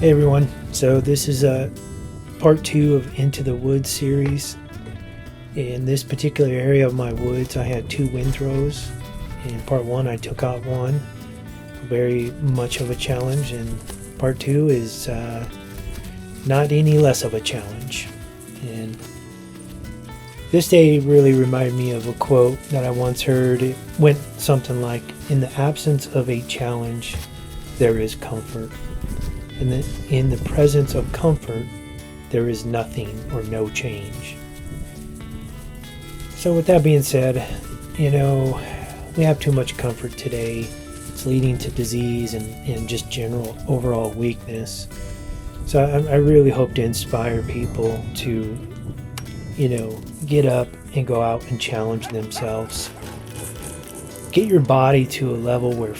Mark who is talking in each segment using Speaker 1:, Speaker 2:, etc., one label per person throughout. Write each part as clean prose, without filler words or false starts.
Speaker 1: Hey everyone, so this is part 2 of Into the Woods series. In this particular area of my woods, I had 2 windthrows. In part 1 I took out one, very much of a challenge, and part 2 is not any less of a challenge. And this day really reminded me of a quote that I once heard. It went something like, "In the absence of a challenge, there is comfort. And in the presence of comfort, there is nothing or no change." So with that being said, we have too much comfort today. It's leading to disease and just general overall weakness. So I really hope to inspire people to, get up and go out and challenge themselves. Get your body to a level where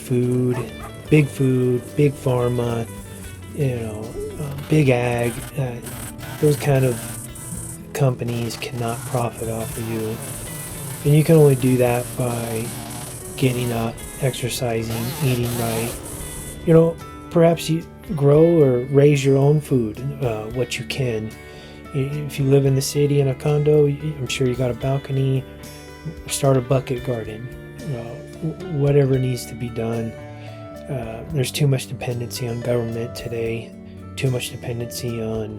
Speaker 1: big pharma, big ag, those kind of companies cannot profit off of you. And you can only do that by getting up, exercising, eating right. Perhaps you grow or raise your own food, what you can. If you live in the city in a condo, I'm sure you got a balcony, start a bucket garden, whatever needs to be done. There's too much dependency on government today, too much dependency on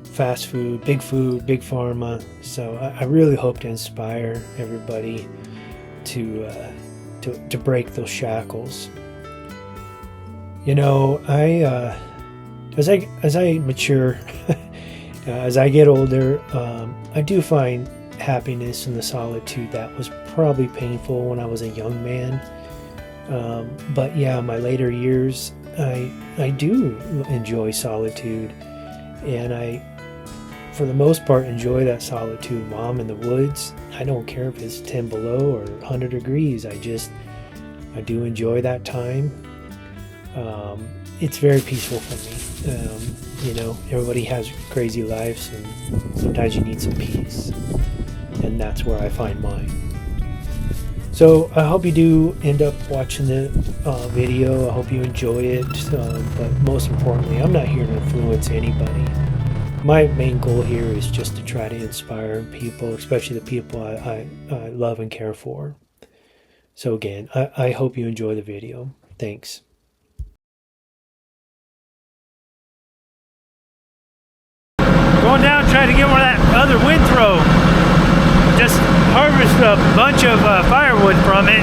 Speaker 1: fast food, big pharma. So I really hope to inspire everybody to break those shackles. As I mature, as I get older, I do find happiness in the solitude that was probably painful when I was a young man. But yeah, my later years, I do enjoy solitude, and I, for the most part, enjoy that solitude while I'm in the woods. I don't care if it's 10 below or 100 degrees. I do enjoy that time. It's very peaceful for me. Everybody has crazy lives, and sometimes you need some peace, and that's where I find mine. So I hope you do end up watching the video. I hope you enjoy it, but most importantly, I'm not here to influence anybody. My main goal here is just to try to inspire people, especially the people I love and care for. So again, I hope you enjoy the video. Thanks.
Speaker 2: Going down trying to get one of that other windthrow. Just harvest a bunch of firewood from it.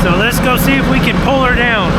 Speaker 2: So let's go see if we can pull her down.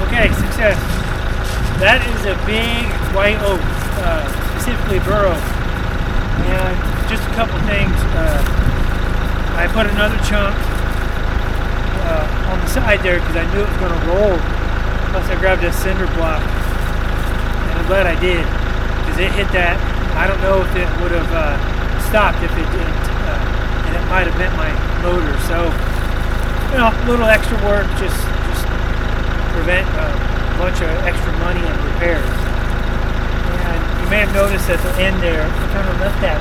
Speaker 2: Okay, success. That is a big white oak, specifically bur oak. And just a couple things. I put another chunk on the side there because I knew it was going to roll. Plus I grabbed a cinder block, and I'm glad I did because it hit that. I don't know if it would have stopped if it didn't, and it might have bent my motor. So, you know, a little extra work just prevent a bunch of extra money and repairs. And you may have noticed at the end there, I kind of left that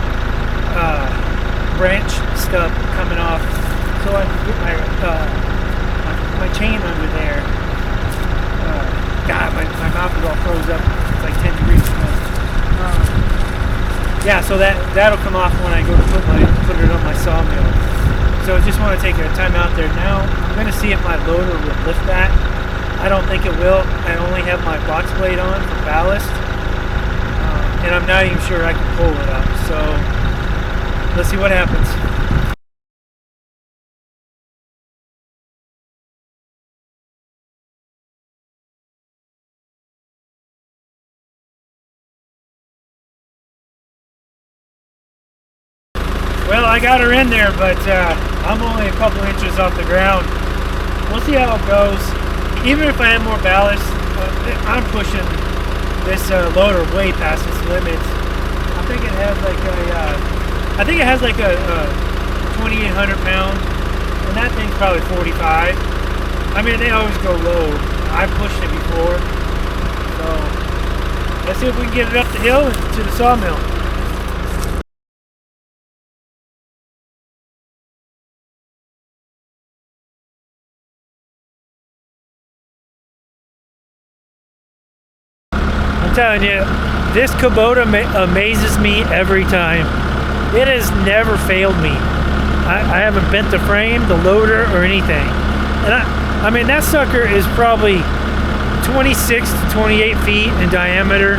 Speaker 2: branch stub coming off so I can get my chain under there. God, my mouth is all froze up. It's like 10 degrees. Yeah, so that'll come off when I go to put it on my sawmill. So I just want to take a time out there now. I'm going to see if my loader will lift that. I don't think it will. I only have my box blade on for ballast, and I'm not even sure I can pull it up. So let's see what happens. Well, I got her in there, but I'm only a couple inches off the ground. We'll see how it goes. Even if I have more ballast, I'm pushing this loader way past its limits. I think it has like a 2,800 pound, and that thing's probably 45. I mean, they always go low. I've pushed it before, so let's see if we can get it up the hill and to the sawmill. I'm telling you, this Kubota amazes me every time. It has never failed me. I haven't bent the frame, the loader, or anything. And I mean, that sucker is probably 26 to 28 feet in diameter,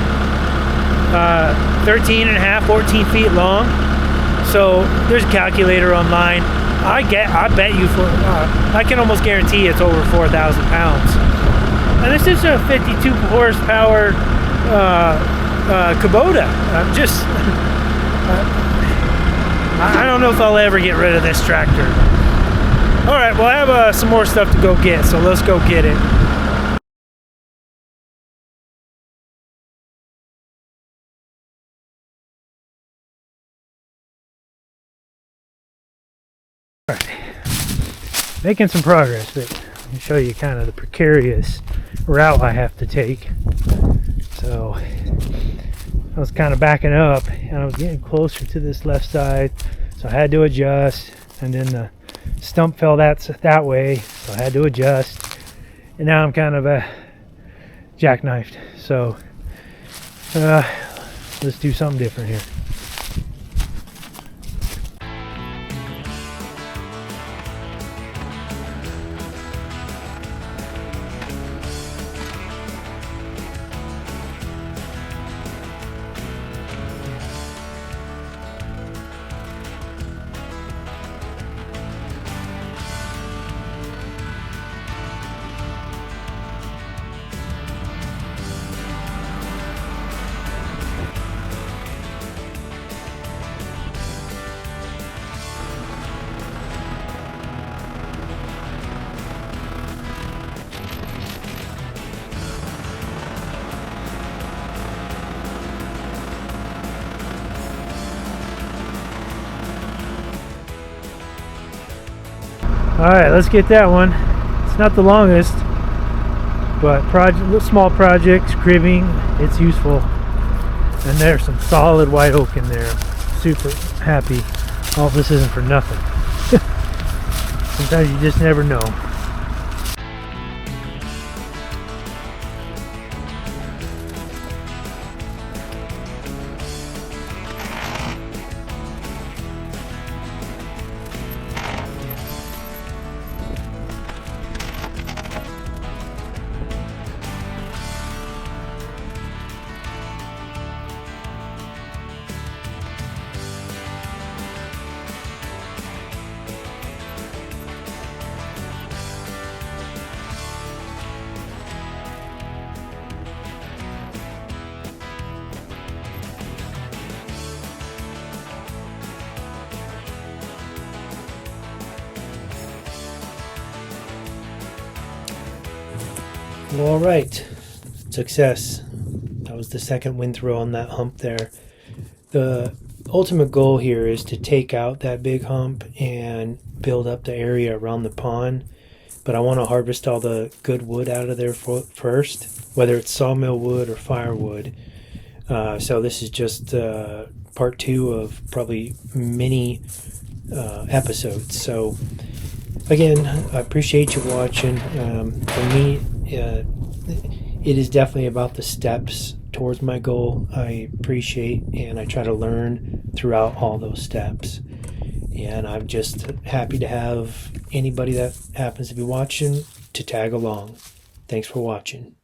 Speaker 2: 13 and a half, 14 feet long. So there's a calculator online. I bet you I can almost guarantee it's over 4,000 pounds. And this is a 52 horsepower Kubota. I don't know if I'll ever get rid of this tractor. All right, well, I have some more stuff to go get, so let's go get it. All right, making some progress, but let me show you kind of the precarious route I have to take. So I was kind of backing up and I was getting closer to this left side, so I had to adjust, and then the stump fell that way, so I had to adjust, and now I'm kind of jackknifed. So let's do something different here. Alright, let's get that one. It's not the longest, but small projects, cribbing, it's useful. And there's some solid white oak in there. Super happy. All this isn't for nothing. Sometimes you just never know.
Speaker 1: Well, all right. Success. That was the second wind throw on that hump there. The ultimate goal here is to take out that big hump and build up the area around the pond. But I want to harvest all the good wood out of there first, whether it's sawmill wood or firewood. So this is just part 2 of probably many episodes. So again, I appreciate you watching. For me, it is definitely about the steps towards my goal. I appreciate and I try to learn throughout all those steps. And I'm just happy to have anybody that happens to be watching to tag along. Thanks for watching.